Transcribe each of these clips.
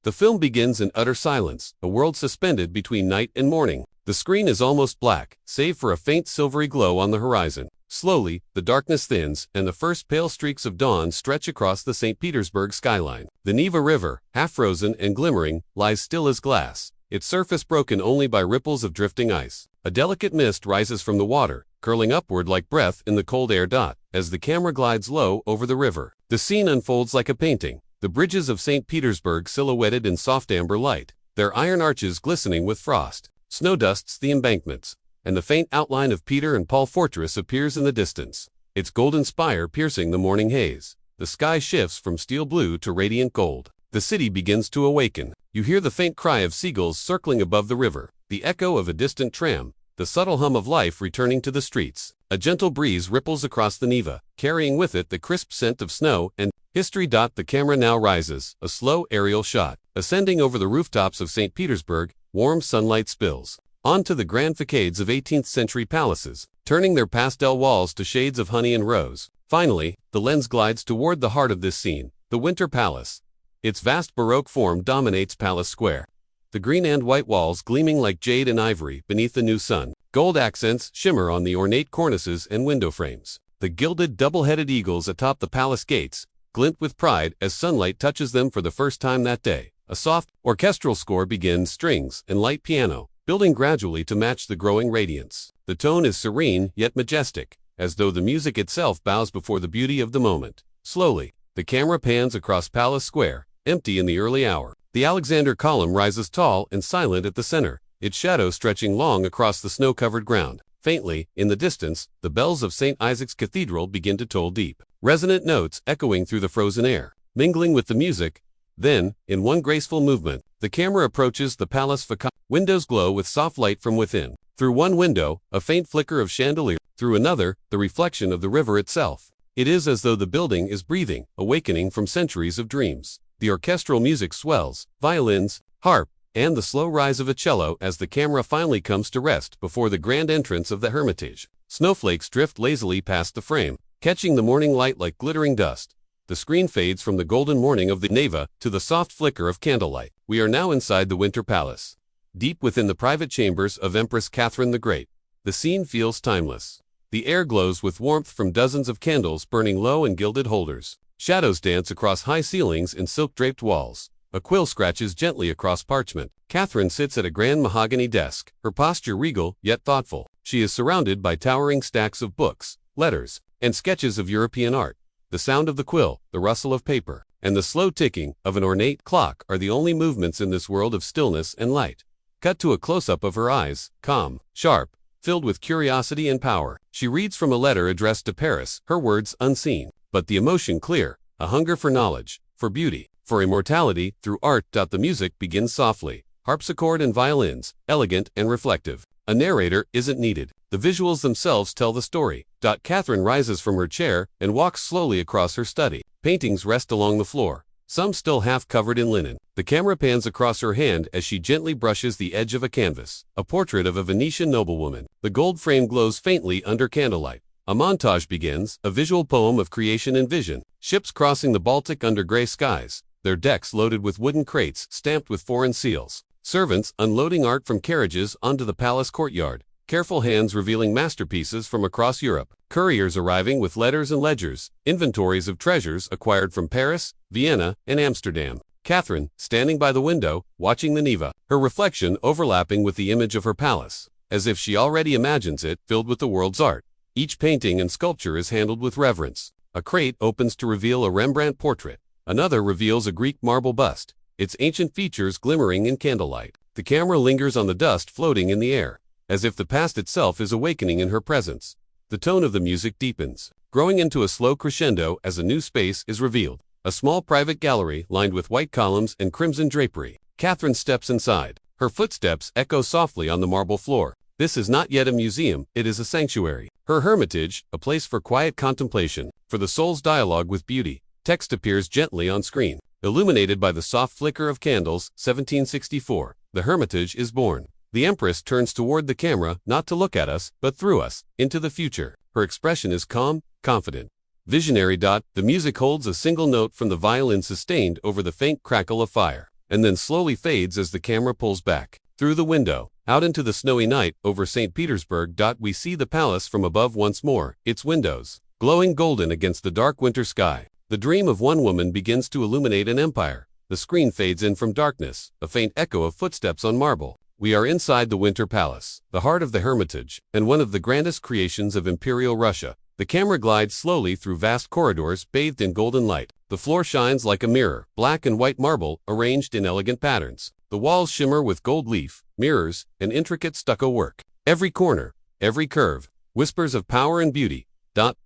The film begins in utter silence, a world suspended between night and morning. The screen is almost black, save for a faint silvery glow on the horizon. Slowly, the darkness thins, and the first pale streaks of dawn stretch across the St. Petersburg skyline. The Neva River, half-frozen and glimmering, lies still as glass, its surface broken only by ripples of drifting ice. A delicate mist rises from the water, curling upward like breath in the cold air. As the camera glides low over the river, the scene unfolds like a painting. The bridges of St. Petersburg silhouetted in soft amber light, their iron arches glistening with frost. Snow dusts the embankments, and the faint outline of Peter and Paul Fortress appears in the distance, its golden spire piercing the morning haze. The sky shifts from steel blue to radiant gold. The city begins to awaken. You hear the faint cry of seagulls circling above the river, the echo of a distant tram, the subtle hum of life returning to the streets. A gentle breeze ripples across the Neva, carrying with it the crisp scent of snow and history. The camera now rises, a slow aerial shot. Ascending over the rooftops of St. Petersburg, warm sunlight spills onto the grand facades of 18th-century palaces, turning their pastel walls to shades of honey and rose. Finally, the lens glides toward the heart of this scene, the Winter Palace. Its vast Baroque form dominates Palace Square, the green and white walls gleaming like jade and ivory beneath the new sun. Gold accents shimmer on the ornate cornices and window frames. The gilded double-headed eagles atop the palace gates glint with pride as sunlight touches them for the first time that day. A soft, orchestral score begins, strings and light piano, building gradually to match the growing radiance. The tone is serene yet majestic, as though the music itself bows before the beauty of the moment. Slowly, the camera pans across Palace Square, empty in the early hour. The Alexander Column rises tall and silent at the center, its shadow stretching long across the snow-covered ground. Faintly, in the distance, the bells of St. Isaac's Cathedral begin to toll deep, resonant notes echoing through the frozen air, mingling with the music. Then, in one graceful movement, the camera approaches the palace facade. Windows glow with soft light from within. Through one window, a faint flicker of chandelier. Through another, the reflection of the river itself. It is as though the building is breathing, awakening from centuries of dreams. The orchestral music swells, violins, harp, and the slow rise of a cello as the camera finally comes to rest before the grand entrance of the Hermitage. Snowflakes drift lazily past the frame, catching the morning light like glittering dust. The screen fades from the golden morning of the Neva to the soft flicker of candlelight. We are now inside the Winter Palace, deep within the private chambers of Empress Catherine the Great. The scene feels timeless. The air glows with warmth from dozens of candles burning low in gilded holders. Shadows dance across high ceilings and silk-draped walls. A quill scratches gently across parchment. Catherine sits at a grand mahogany desk, her posture regal yet thoughtful. She is surrounded by towering stacks of books, letters, and sketches of European art. The sound of the quill, the rustle of paper, and the slow ticking of an ornate clock are the only movements in this world of stillness and light. Cut to a close-up of her eyes, calm, sharp, filled with curiosity and power. She reads from a letter addressed to Paris, her words unseen, but the emotion clear, a hunger for knowledge, for beauty, for immortality through art. The music begins softly, harpsichord and violins, elegant and reflective. A narrator isn't needed. The visuals themselves tell the story. Catherine rises from her chair and walks slowly across her study. Paintings rest along the floor, some still half covered in linen. The camera pans across her hand as she gently brushes the edge of a canvas. A portrait of a Venetian noblewoman. The gold frame glows faintly under candlelight. A montage begins, a visual poem of creation and vision. Ships crossing the Baltic under gray skies, their decks loaded with wooden crates stamped with foreign seals. Servants unloading art from carriages onto the palace courtyard. Careful hands revealing masterpieces from across Europe. Couriers arriving with letters and ledgers, inventories of treasures acquired from Paris, Vienna, and Amsterdam. Catherine, standing by the window, watching the Neva, her reflection overlapping with the image of her palace, as if she already imagines it filled with the world's art. Each painting and sculpture is handled with reverence. A crate opens to reveal a Rembrandt portrait. Another reveals a Greek marble bust, its ancient features glimmering in candlelight. The camera lingers on the dust floating in the air, as if the past itself is awakening in her presence. The tone of the music deepens, growing into a slow crescendo as a new space is revealed. A small private gallery lined with white columns and crimson drapery. Catherine steps inside. Her footsteps echo softly on the marble floor. This is not yet a museum, it is a sanctuary. Her hermitage, a place for quiet contemplation, for the soul's dialogue with beauty. Text appears gently on screen. Illuminated by the soft flicker of candles, 1764. The Hermitage is born. The Empress turns toward the camera, not to look at us, but through us, into the future. Her expression is calm, confident, visionary. The music holds a single note from the violin sustained over the faint crackle of fire. and then slowly fades as the camera pulls back. Through the window, out into the snowy night over St. Petersburg. We see the palace from above once more, its windows glowing golden against the dark winter sky. The dream of one woman begins to illuminate an empire. The screen fades in from darkness, a faint echo of footsteps on marble. We are inside the Winter Palace, the heart of the Hermitage, and one of the grandest creations of Imperial Russia. The camera glides slowly through vast corridors bathed in golden light. The floor shines like a mirror, black and white marble arranged in elegant patterns. The walls shimmer with gold leaf, mirrors, and intricate stucco work. Every corner, every curve, whispers of power and beauty.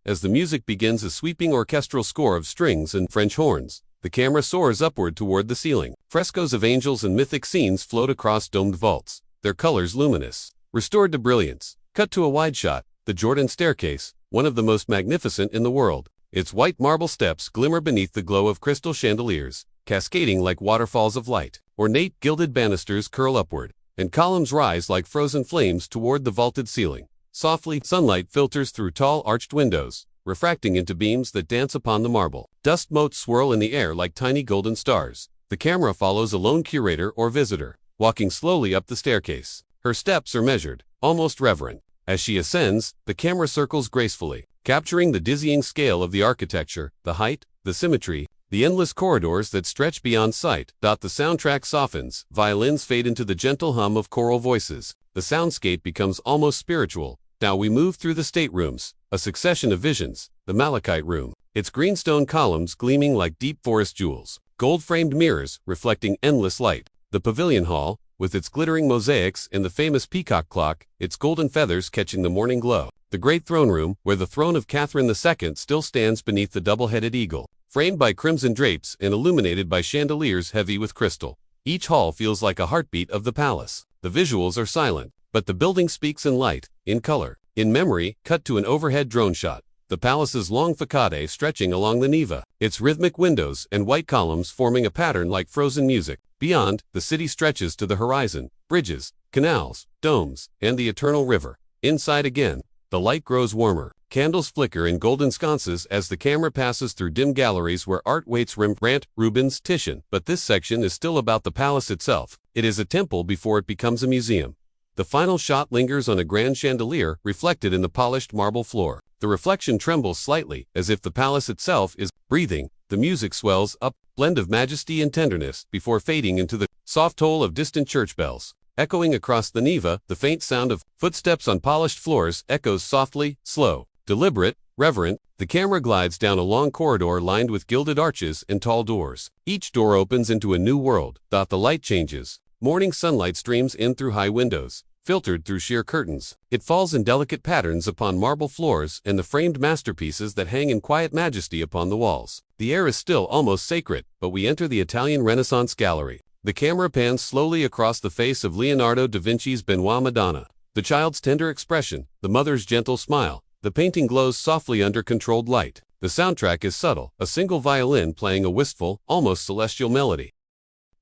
As the music begins, a sweeping orchestral score of strings and French horns, the camera soars upward toward the ceiling. Frescoes of angels and mythic scenes float across domed vaults, their colors luminous. Restored to brilliance. Cut to a wide shot, the Jordan staircase, one of the most magnificent in the world. Its white marble steps glimmer beneath the glow of crystal chandeliers, cascading like waterfalls of light. Ornate gilded banisters curl upward, and columns rise like frozen flames toward the vaulted ceiling. Softly, sunlight filters through tall arched windows, refracting into beams that dance upon the marble. Dust motes swirl in the air like tiny golden stars. The camera follows a lone curator or visitor, walking slowly up the staircase. Her steps are measured, almost reverent. As she ascends, the camera circles gracefully, capturing the dizzying scale of the architecture, the height, the symmetry, the endless corridors that stretch beyond sight. The soundtrack softens, violins fade into the gentle hum of choral voices. The soundscape becomes almost spiritual. Now we move through the staterooms, a succession of visions. The Malachite Room, its greenstone columns gleaming like deep forest jewels. Gold-framed mirrors reflecting endless light. The Pavilion Hall, with its glittering mosaics and the famous peacock clock, its golden feathers catching the morning glow. The Great Throne Room, where the throne of Catherine II still stands beneath the double-headed eagle, framed by crimson drapes and illuminated by chandeliers heavy with crystal. Each hall feels like a heartbeat of the palace. The visuals are silent, but the building speaks in light, in color. In memory, cut to an overhead drone shot. The palace's long facade stretching along the Neva, its rhythmic windows and white columns forming a pattern like frozen music. Beyond, the city stretches to the horizon, bridges, canals, domes, and the eternal river. Inside again, the light grows warmer. Candles flicker in golden sconces as the camera passes through dim galleries where art waits. Rembrandt, Rubens, Titian. But this section is still about the palace itself. It is a temple before it becomes a museum. The final shot lingers on a grand chandelier reflected in the polished marble floor. The reflection trembles slightly, as if the palace itself is breathing. The music swells up, blend of majesty and tenderness, before fading into the soft toll of distant church bells. Echoing across the Neva, the faint sound of footsteps on polished floors echoes softly, slow, deliberate, reverent. The camera glides down a long corridor lined with gilded arches and tall doors. Each door opens into a new world. The light changes. Morning sunlight streams in through high windows, filtered through sheer curtains. It falls in delicate patterns upon marble floors and the framed masterpieces that hang in quiet majesty upon the walls. The air is still almost sacred, but we enter the Italian Renaissance gallery. The camera pans slowly across the face of Leonardo da Vinci's Benoit Madonna. The child's tender expression, the mother's gentle smile. The painting glows softly under controlled light. The soundtrack is subtle, a single violin playing a wistful, almost celestial melody.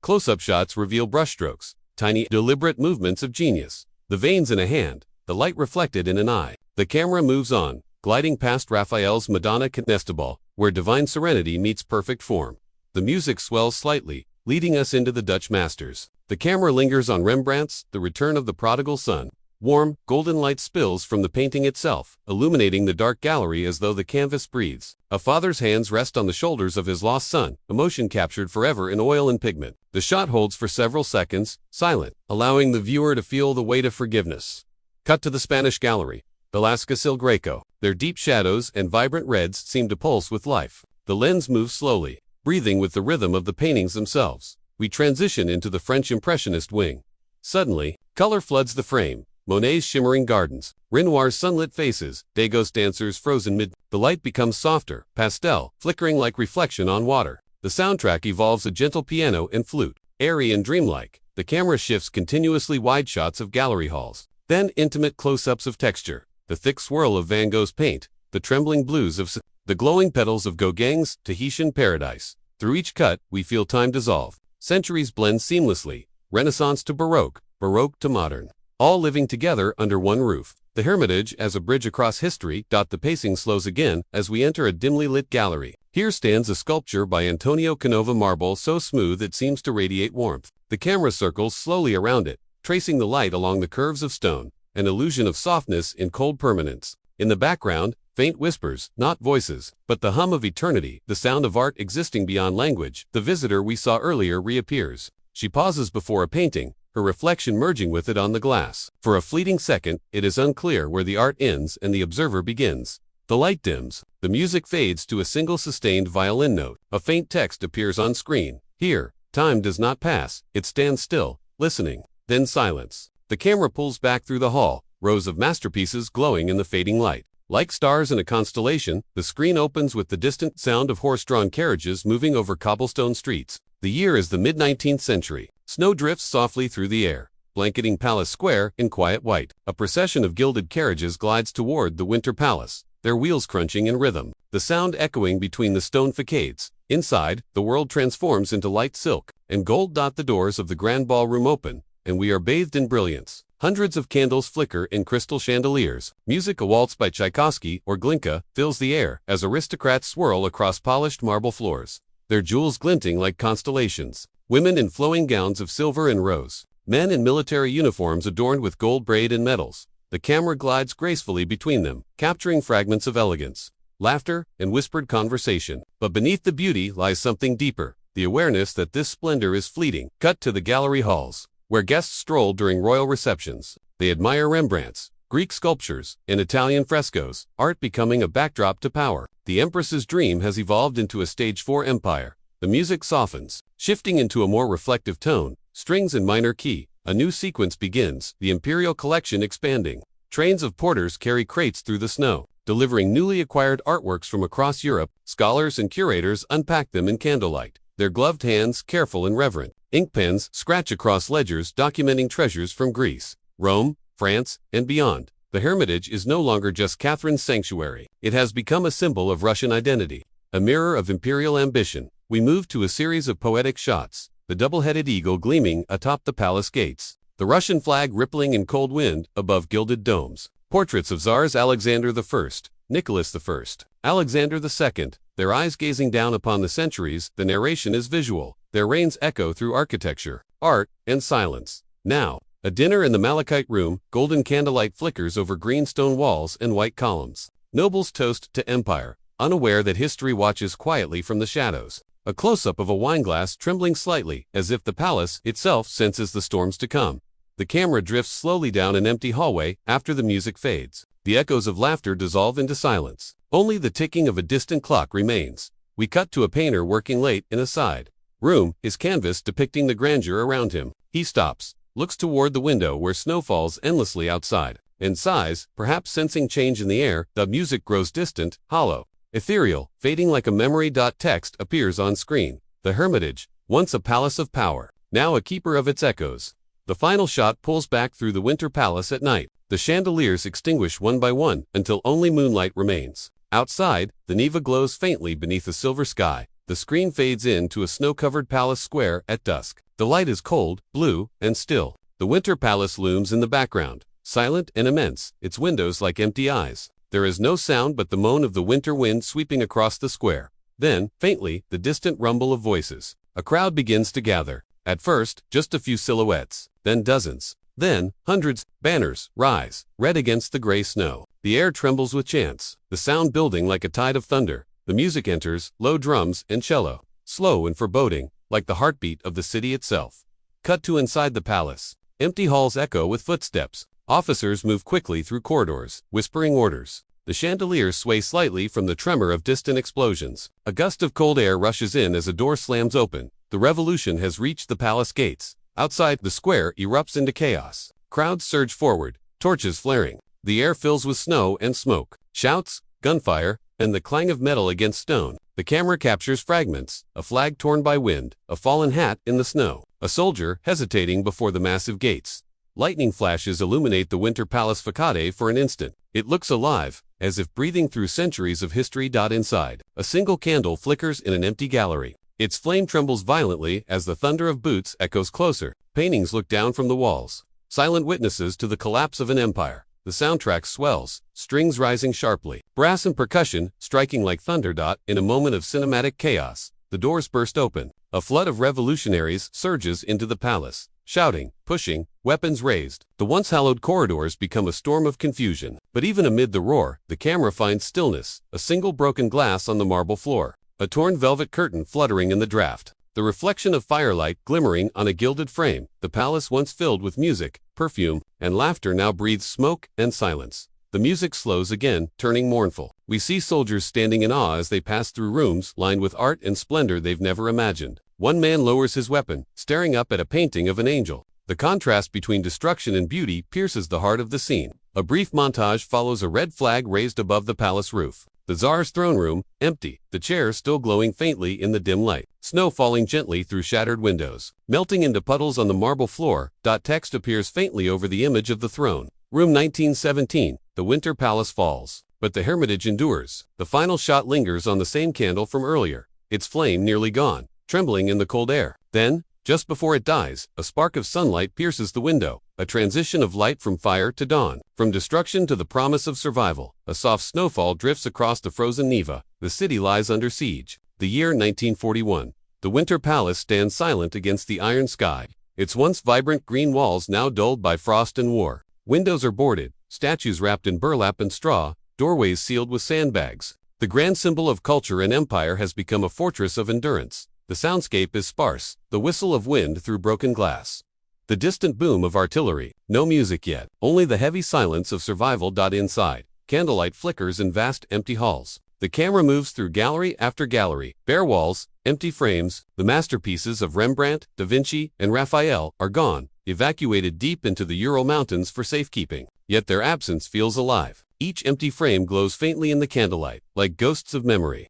Close-up shots reveal brushstrokes, tiny, deliberate movements of genius. The veins in a hand, the light reflected in an eye. The camera moves on, gliding past Raphael's Madonna Canestable, where divine serenity meets perfect form. The music swells slightly, leading us into the Dutch masters. The camera lingers on Rembrandt's The Return of the Prodigal Son. Warm, golden light spills from the painting itself, illuminating the dark gallery as though the canvas breathes. A father's hands rest on the shoulders of his lost son, emotion captured forever in oil and pigment. The shot holds for several seconds, silent, allowing the viewer to feel the weight of forgiveness. Cut to the Spanish gallery, Velázquez El Greco. Their deep shadows and vibrant reds seem to pulse with life. The lens moves slowly, breathing with the rhythm of the paintings themselves. We transition into the French Impressionist wing. Suddenly, color floods the frame. Monet's shimmering gardens, Renoir's sunlit faces, Degas' dancers frozen mid. The light becomes softer, pastel, flickering like reflection on water. The soundtrack evolves a gentle piano and flute, airy and dreamlike. The camera shifts continuously wide shots of gallery halls, then intimate close-ups of texture, the thick swirl of Van Gogh's paint, the trembling blues of the glowing petals of Gauguin's Tahitian Paradise. Through each cut, we feel time dissolve. Centuries blend seamlessly, Renaissance to Baroque, Baroque to modern, all living together under one roof. The Hermitage as a bridge across history. The pacing slows again as we enter a dimly lit gallery. Here stands a sculpture by Antonio Canova, marble so smooth it seems to radiate warmth. The camera circles slowly around it, tracing the light along the curves of stone, an illusion of softness in cold permanence. In the background, faint whispers, not voices, but the hum of eternity, the sound of art existing beyond language. The visitor we saw earlier reappears. She pauses before a painting, her reflection merging with it on the glass. For a fleeting second, it is unclear where the art ends and the observer begins. The light dims. The music fades to a single sustained violin note. A faint text appears on screen. Here, time does not pass. It stands still, listening. Then silence. The camera pulls back through the hall, rows of masterpieces glowing in the fading light. Like stars in a constellation, the screen opens with the distant sound of horse-drawn carriages moving over cobblestone streets. The year is the mid-19th century. Snow drifts softly through the air, blanketing Palace Square in quiet white. A procession of gilded carriages glides toward the Winter Palace, their wheels crunching in rhythm, the sound echoing between the stone facades. Inside, the world transforms into light silk, and gold dot the doors of the grand ballroom open, and we are bathed in brilliance. Hundreds of candles flicker in crystal chandeliers. Music, a waltz by Tchaikovsky or Glinka, fills the air as aristocrats swirl across polished marble floors, their jewels glinting like constellations. Women in flowing gowns of silver and rose, men in military uniforms adorned with gold braid and medals. The camera glides gracefully between them, capturing fragments of elegance, laughter, and whispered conversation. But beneath the beauty lies something deeper, the awareness that this splendor is fleeting. Cut to the gallery halls, where guests stroll during royal receptions. They admire Rembrandts, Greek sculptures, and Italian frescoes, art becoming a backdrop to power. The Empress's dream has evolved into a stage for empire. The music softens, shifting into a more reflective tone, strings in minor key. A new sequence begins, the Imperial collection expanding. Trains of porters carry crates through the snow, delivering newly acquired artworks from across Europe. Scholars and curators unpack them in candlelight, their gloved hands careful and reverent. Ink pens scratch across ledgers documenting treasures from Greece, Rome, France, and beyond. The Hermitage is no longer just Catherine's sanctuary. It has become a symbol of Russian identity, a mirror of imperial ambition. We move to a series of poetic shots, the double-headed eagle gleaming atop the palace gates, the Russian flag rippling in cold wind above gilded domes. Portraits of Tsars Alexander I, Nicholas I, Alexander II, their eyes gazing down upon the centuries. The narration is visual, their reigns echo through architecture, art, and silence. Now, a dinner in the Malachite room, golden candlelight flickers over green stone walls and white columns. Nobles toast to empire, unaware that history watches quietly from the shadows. A close-up of a wineglass trembling slightly, as if the palace itself senses the storms to come. The camera drifts slowly down an empty hallway after the music fades. The echoes of laughter dissolve into silence. Only the ticking of a distant clock remains. We cut to a painter working late in a side room, his canvas depicting the grandeur around him. He stops, looks toward the window where snow falls endlessly outside, and sighs, perhaps sensing change in the air. The music grows distant, hollow, ethereal, fading like a memory. Text appears on screen. The Hermitage, once a palace of power, now a keeper of its echoes. The final shot pulls back through the Winter Palace at night. The chandeliers extinguish one by one until only moonlight remains. Outside, the Neva glows faintly beneath a silver sky. The screen fades into a snow-covered palace square at dusk. The light is cold, blue, and still. The Winter Palace looms in the background, silent and immense, its windows like empty eyes. There is no sound but the moan of the winter wind sweeping across the square. Then, faintly, the distant rumble of voices. A crowd begins to gather. At first, just a few silhouettes, then dozens, then hundreds. Banners rise, red against the gray snow. The air trembles with chants, the sound building like a tide of thunder. The music enters, low drums and cello, slow and foreboding, like the heartbeat of the city itself. Cut to inside the palace. Empty halls echo with footsteps. Officers move quickly through corridors, whispering orders. The chandeliers sway slightly from the tremor of distant explosions. A gust of cold air rushes in as a door slams open. The revolution has reached the palace gates. Outside, the square erupts into chaos. Crowds surge forward, torches flaring. The air fills with snow and smoke. Shouts, gunfire, and the clang of metal against stone. The camera captures fragments, a flag torn by wind, a fallen hat in the snow, a soldier hesitating before the massive gates. Lightning flashes illuminate the Winter Palace facade for an instant. It looks alive, as if breathing through centuries of history. Inside, a single candle flickers in an empty gallery. Its flame trembles violently as the thunder of boots echoes closer. Paintings look down from the walls, silent witnesses to the collapse of an empire. the soundtrack swells, strings rising sharply, brass and percussion striking like thunder. In a moment of cinematic chaos, the doors burst open. A flood of revolutionaries surges into the palace, shouting, pushing, weapons raised. The once hallowed corridors become a storm of confusion. But even amid the roar, the camera finds stillness, a single broken glass on the marble floor, a torn velvet curtain fluttering in the draught, the reflection of firelight glimmering on a gilded frame. The palace once filled with music, perfume, and laughter now breathes smoke and silence. The music slows again, turning mournful. We see soldiers standing in awe as they pass through rooms lined with art and splendor they've never imagined. One man lowers his weapon, staring up at a painting of an angel. The contrast between destruction and beauty pierces the heart of the scene. A brief montage follows, a red flag raised above the palace roof. The Tsar's throne room, empty, the chairs still glowing faintly in the dim light. Snow falling gently through shattered windows, melting into puddles on the marble floor. Text appears faintly over the image of the throne. Room 1917, the Winter Palace falls. But the Hermitage endures. The final shot lingers on the same candle from earlier, its flame nearly gone, trembling in the cold air. Then, just before it dies, a spark of sunlight pierces the window, a transition of light from fire to dawn, from destruction to the promise of survival. A soft snowfall drifts across the frozen Neva. The city lies under siege. The year 1941. The Winter Palace stands silent against the iron sky, its once vibrant green walls now dulled by frost and war. Windows are boarded, statues wrapped in burlap and straw, doorways sealed with sandbags. The grand symbol of culture and empire has become a fortress of endurance. The soundscape is sparse, the whistle of wind through broken glass, the distant boom of artillery. No music yet, only the heavy silence of survival. Inside, candlelight flickers in vast empty halls. The camera moves through gallery after gallery, bare walls, empty frames. The masterpieces of Rembrandt, da Vinci, and Raphael are gone, evacuated deep into the Ural Mountains for safekeeping. Yet their absence feels alive. Each empty frame glows faintly in the candlelight, like ghosts of memory.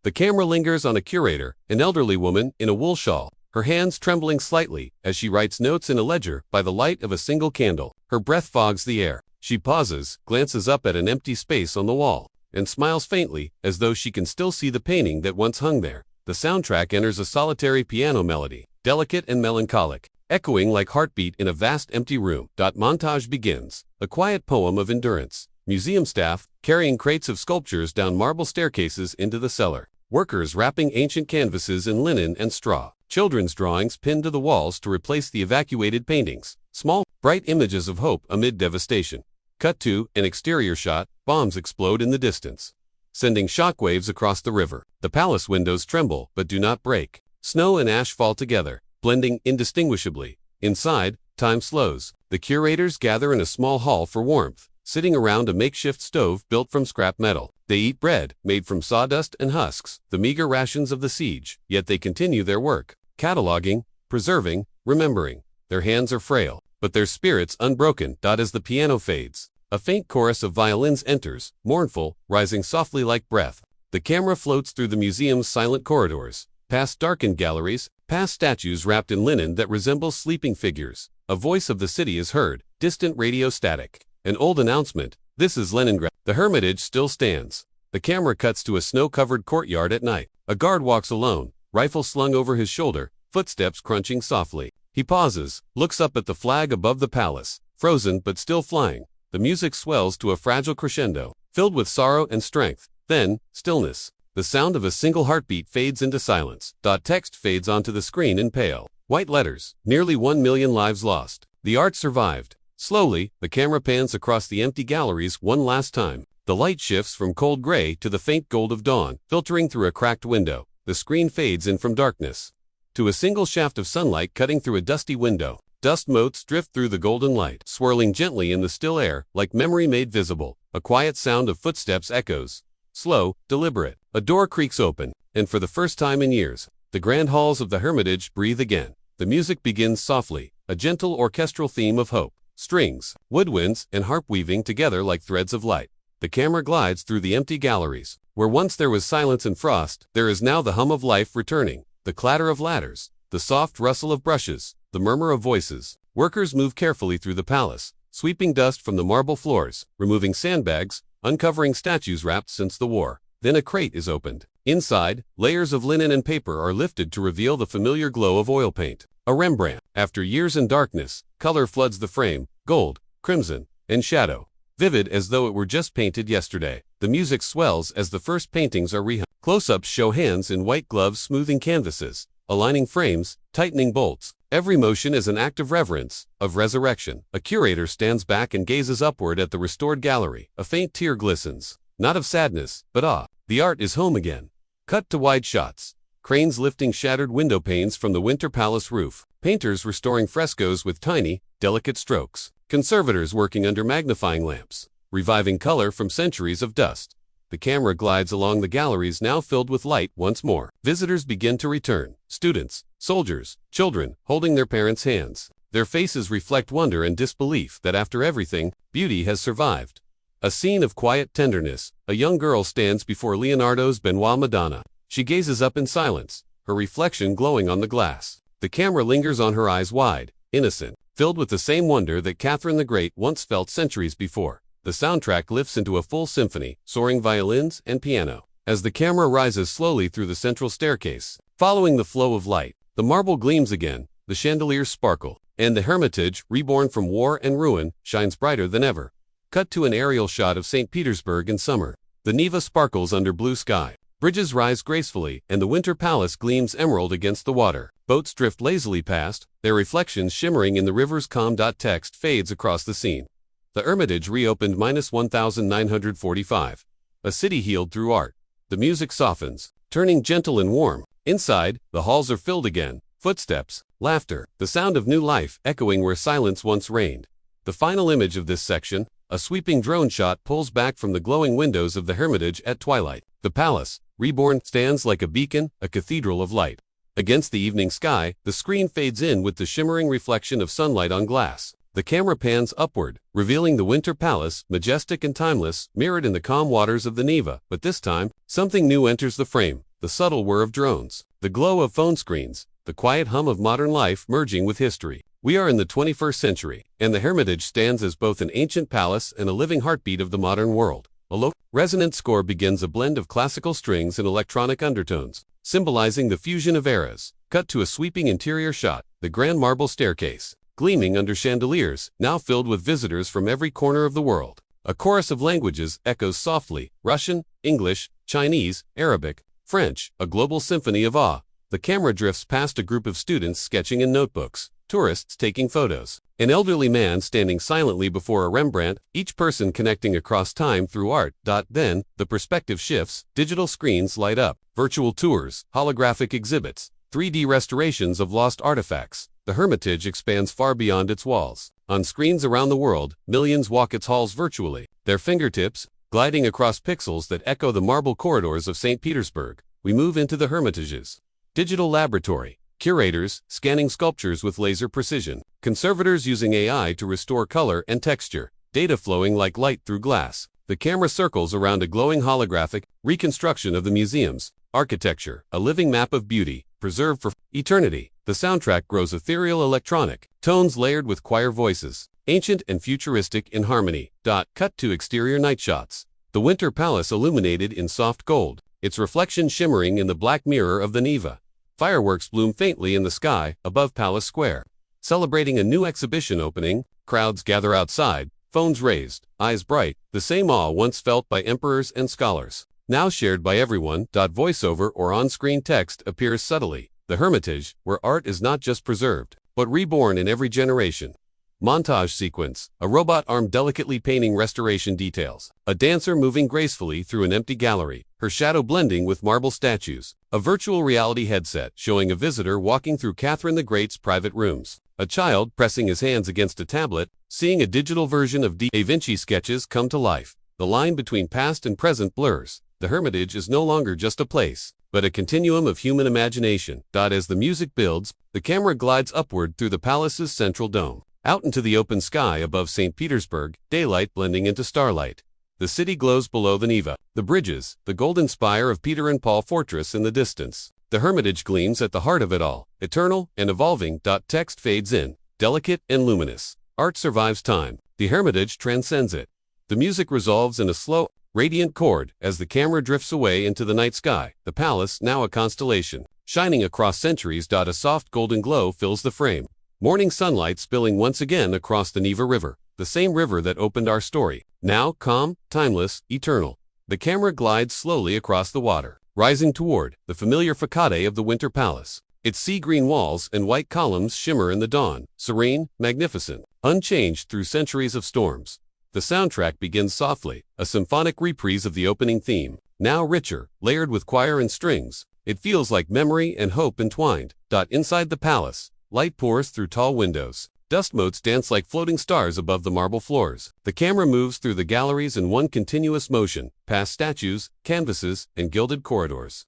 The camera lingers on a curator, an elderly woman in a wool shawl, her hands trembling slightly as she writes notes in a ledger by the light of a single candle. Her breath fogs the air. She pauses, glances up at an empty space on the wall, and smiles faintly, as though she can still see the painting that once hung there. The soundtrack enters a solitary piano melody, delicate and melancholic, echoing like heartbeat in a vast empty room. Montage begins, a quiet poem of endurance. Museum staff, carrying crates of sculptures down marble staircases into the cellar. Workers wrapping ancient canvases in linen and straw. Children's drawings pinned to the walls to replace the evacuated paintings. Small, bright images of hope amid devastation. Cut to an exterior shot. Bombs explode in the distance, sending shockwaves across the river. The palace windows tremble but do not break. Snow and ash fall together, blending indistinguishably. Inside, time slows. The curators gather in a small hall for warmth, sitting around a makeshift stove built from scrap metal. They eat bread, made from sawdust and husks, the meager rations of the siege. Yet they continue their work, cataloging, preserving, remembering. Their hands are frail, but their spirits unbroken. As the piano fades, a faint chorus of violins enters, mournful, rising softly like breath. The camera floats through the museum's silent corridors, past darkened galleries, past statues wrapped in linen that resemble sleeping figures. A voice of the city is heard, distant radio static. An old announcement, "This is Leningrad." The Hermitage still stands. The camera cuts to a snow-covered courtyard at night. A guard walks alone, rifle slung over his shoulder, footsteps crunching softly. He pauses, looks up at the flag above the palace, frozen but still flying. The music swells to a fragile crescendo, filled with sorrow and strength. Then, stillness. The sound of a single heartbeat fades into silence. Text fades onto the screen in pale white letters. Nearly 1 million lives lost. The art survived. Slowly, the camera pans across the empty galleries one last time. The light shifts from cold gray to the faint gold of dawn, filtering through a cracked window. The screen fades in from darkness to a single shaft of sunlight cutting through a dusty window. Dust motes drift through the golden light, swirling gently in the still air, like memory made visible. A quiet sound of footsteps echoes. Slow, deliberate. A door creaks open, and for the first time in years, the grand halls of the Hermitage breathe again. The music begins softly, a gentle orchestral theme of hope. Strings, woodwinds, and harp weaving together like threads of light. The camera glides through the empty galleries. Where once there was silence and frost, there is now the hum of life returning. The clatter of ladders, the soft rustle of brushes, the murmur of voices. Workers move carefully through the palace, sweeping dust from the marble floors, removing sandbags, uncovering statues wrapped since the war. Then a crate is opened. Inside, layers of linen and paper are lifted to reveal the familiar glow of oil paint. A Rembrandt. After years in darkness, color floods the frame, gold, crimson, and shadow. vivid as though it were just painted yesterday. The music swells as the first paintings are rehung. Close-ups show hands in white gloves smoothing canvases, aligning frames, tightening bolts. Every motion is an act of reverence, of resurrection. A curator stands back and gazes upward at the restored gallery. A faint tear glistens, not of sadness, but awe. The art is home again. Cut to wide shots. Cranes lifting shattered window panes from the Winter Palace roof. Painters restoring frescoes with tiny, delicate strokes. Conservators working under magnifying lamps, reviving color from centuries of dust. The camera glides along the galleries now filled with light once more. Visitors begin to return. Students, soldiers, children, holding their parents' hands. Their faces reflect wonder and disbelief that after everything, beauty has survived. A scene of quiet tenderness. A young girl stands before Leonardo's Benoit Madonna. She gazes up in silence, her reflection glowing on the glass. The camera lingers on her eyes wide, innocent, filled with the same wonder that Catherine the Great once felt centuries before. The soundtrack lifts into a full symphony, soaring violins and piano. As the camera rises slowly through the central staircase, following the flow of light, the marble gleams again, the chandeliers sparkle, and the Hermitage, reborn from war and ruin, shines brighter than ever. Cut to an aerial shot of St. Petersburg in summer. The Neva sparkles under blue sky. Bridges rise gracefully, and the Winter Palace gleams emerald against the water. Boats drift lazily past, their reflections shimmering in the river's calm. Text fades across the scene. The Hermitage reopened -1945. A city healed through art. The music softens, turning gentle and warm. Inside, the halls are filled again. Footsteps, laughter, the sound of new life echoing where silence once reigned. The final image of this section, a sweeping drone shot, pulls back from the glowing windows of the Hermitage at twilight. The palace, reborn, stands like a beacon, a cathedral of light. Against the evening sky, the screen fades in with the shimmering reflection of sunlight on glass. The camera pans upward, revealing the Winter Palace, majestic and timeless, mirrored in the calm waters of the Neva. But this time, something new enters the frame. The subtle whir of drones, the glow of phone screens, the quiet hum of modern life merging with history. We are in the 21st century, and the Hermitage stands as both an ancient palace and a living heartbeat of the modern world. A low, resonant score begins, a blend of classical strings and electronic undertones, symbolizing the fusion of eras. Cut to a sweeping interior shot, the grand marble staircase, gleaming under chandeliers, now filled with visitors from every corner of the world. A chorus of languages echoes softly: Russian, English, Chinese, Arabic, French, a global symphony of awe. The camera drifts past a group of students sketching in notebooks, tourists taking photos, an elderly man standing silently before a Rembrandt, each person connecting across time through art. Then, the perspective shifts, digital screens light up, virtual tours, holographic exhibits, 3D restorations of lost artifacts. The Hermitage expands far beyond its walls. On screens around the world, millions walk its halls virtually, their fingertips gliding across pixels that echo the marble corridors of St. Petersburg. We move into the Hermitage's digital laboratory. Curators scanning sculptures with laser precision. Conservators using AI to restore color and texture. Data flowing like light through glass. The camera circles around a glowing holographic reconstruction of the museum's architecture, a living map of beauty, preserved for eternity. The soundtrack grows ethereal, electronic, tones layered with choir voices, ancient and futuristic in harmony. Cut to exterior night shots. The Winter Palace illuminated in soft gold, its reflection shimmering in the black mirror of the Neva. Fireworks bloom faintly in the sky above Palace Square. Celebrating a new exhibition opening, crowds gather outside, phones raised, eyes bright, the same awe once felt by emperors and scholars, now shared by everyone. Voiceover or on-screen text appears subtly. The Hermitage, where art is not just preserved, but reborn in every generation. Montage sequence, a robot arm delicately painting restoration details, a dancer moving gracefully through an empty gallery, her shadow blending with marble statues, a virtual reality headset showing a visitor walking through Catherine the Great's private rooms, a child pressing his hands against a tablet, seeing a digital version of da Vinci sketches come to life. The line between past and present blurs. The Hermitage is no longer just a place, but a continuum of human imagination. As the music builds, the camera glides upward through the palace's central dome, out into the open sky above St. Petersburg, daylight blending into starlight. The city glows below the Neva, the bridges, the golden spire of Peter and Paul Fortress in the distance. The Hermitage gleams at the heart of it all, eternal and evolving. Text fades in, delicate and luminous. Art survives time. The Hermitage transcends it. The music resolves in a slow, radiant chord as the camera drifts away into the night sky. The palace, now a constellation, shining across centuries. A soft golden glow fills the frame. Morning sunlight spilling once again across the Neva River. the same river that opened our story. Now calm, timeless, eternal. The camera glides slowly across the water, rising toward the familiar facade of the Winter Palace. Its sea-green walls and white columns shimmer in the dawn, serene, magnificent, unchanged through centuries of storms. The soundtrack begins softly, a symphonic reprise of the opening theme, now richer, layered with choir and strings. It feels like memory and hope entwined. Inside the palace, light pours through tall windows. Dust motes dance like floating stars above the marble floors. The camera moves through the galleries in one continuous motion, past statues, canvases, and gilded corridors.